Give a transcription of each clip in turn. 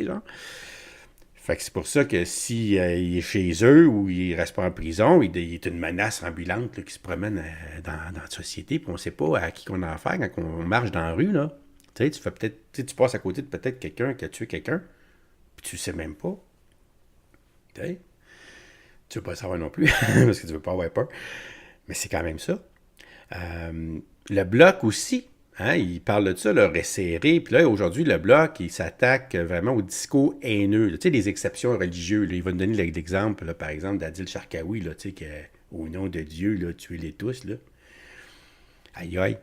genre. Fait que c'est pour ça que si il est chez eux ou il reste pas en prison, il est une menace ambulante là, qui se promène dans la société, puis on sait pas à qui qu'on a affaire quand on marche dans la rue, là. Tu sais, tu fais peut-être, tu passes à côté de peut-être quelqu'un qui a tué quelqu'un, puis tu le sais même pas. Tu sais, tu veux pas le savoir non plus, parce que tu veux pas avoir peur. Mais c'est quand même ça. Le bloc aussi, hein, il parle de ça, le resserré. Puis là, aujourd'hui, le bloc, il s'attaque vraiment au discours haineux. Là. Tu sais, des exceptions religieuses. Là. Il va nous donner l'exemple, là, par exemple, d'Adil Sharkawi, là, tu sais, que, au nom de Dieu, là, tuez-les tous. Là. Aïe aïe.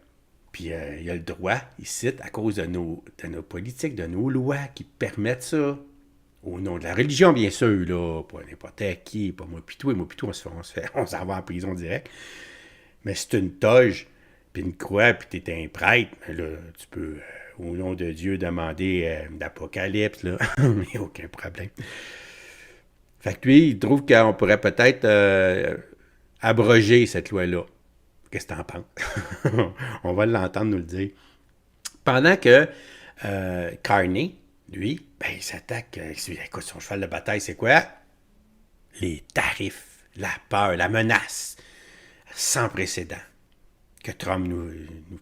Puis il a le droit, il cite, à cause de nos politiques, de nos lois qui permettent ça. Au nom de la religion, bien sûr, là, pas n'importe qui, pas moi pis tout, et moi pis tout, on s'en va en prison direct. Mais si tu une toge, puis une croix, puis tu es un prêtre, ben là, tu peux, au nom de Dieu, demander l'Apocalypse, là. Il n'y a aucun problème. Fait que lui, il trouve qu'on pourrait peut-être abroger cette loi-là. Qu'est-ce que t'en penses? On va l'entendre nous le dire. Pendant que Carney, lui, ben, il s'attaque. Écoute, son cheval de bataille, c'est quoi? Les tarifs, la peur, la menace, sans précédent. Que Trump nous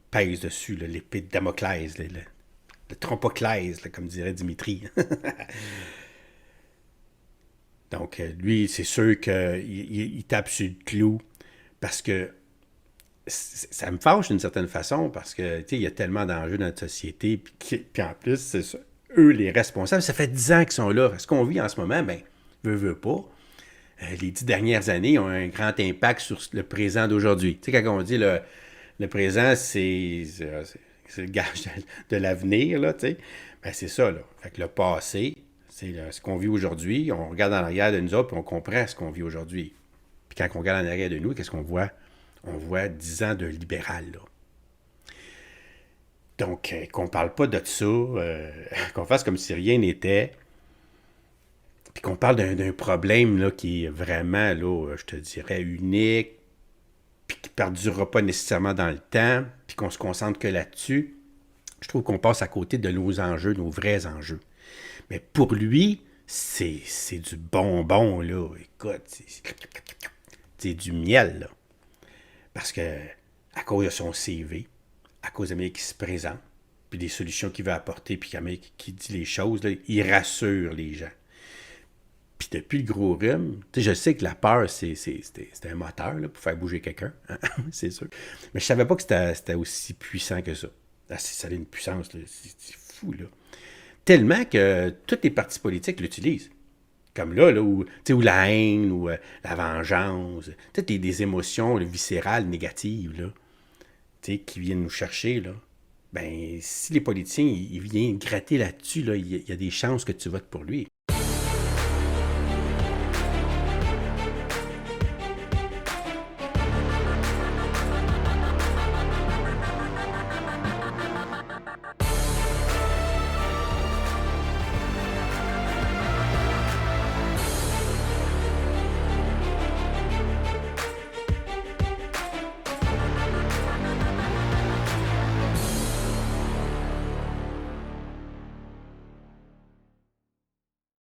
pèse dessus, là, l'épée de Damoclès, le Trompoclès, là, comme dirait Dimitri. Donc, lui, c'est sûr qu'il tape sur le clou parce que ça me fâche d'une certaine façon parce que, tu sais, il y a tellement d'enjeux dans notre société, puis en plus, c'est ça, eux les responsables. Ça fait 10 ans qu'ils sont là. Ce qu'on vit en ce moment, ben, veut pas. Les 10 dernières années ont un grand impact sur le présent d'aujourd'hui. Tu sais, quand on dit le présent, c'est le gage de l'avenir, là, tu sais. Ben, c'est ça, là. Fait que le passé, c'est ce qu'on vit aujourd'hui. On regarde en arrière de nous autres, puis on comprend ce qu'on vit aujourd'hui. Puis quand on regarde en arrière de nous, qu'est-ce qu'on voit? On voit 10 ans de libéral, là. Donc, qu'on parle pas de ça, qu'on fasse comme si rien n'était, puis qu'on parle d'un problème là, qui est vraiment, là, je te dirais, unique, puis qui ne perdurera pas nécessairement dans le temps, puis qu'on se concentre que là-dessus, je trouve qu'on passe à côté de nos enjeux, nos vrais enjeux. Mais pour lui, c'est du bonbon, là. Écoute, c'est du miel, là. Parce que, à cause de son CV, à cause de qui se présente, puis des solutions qu'il veut apporter, puis qui dit les choses, là, il rassure les gens. Puis depuis le gros rhume, tu sais, je sais que la peur, c'est un moteur là, pour faire bouger quelqu'un, hein, c'est sûr. Mais je savais pas que c'était aussi puissant que ça. Ah, ça a une puissance, là, c'est fou, là. Tellement que tous les partis politiques l'utilisent. Comme là où, où la haine, ou la vengeance, toutes des émotions là, viscérales, négatives, là, qui viennent nous chercher, là. Ben, si les politiciens ils viennent gratter là-dessus, là, il y a des chances que tu votes pour lui.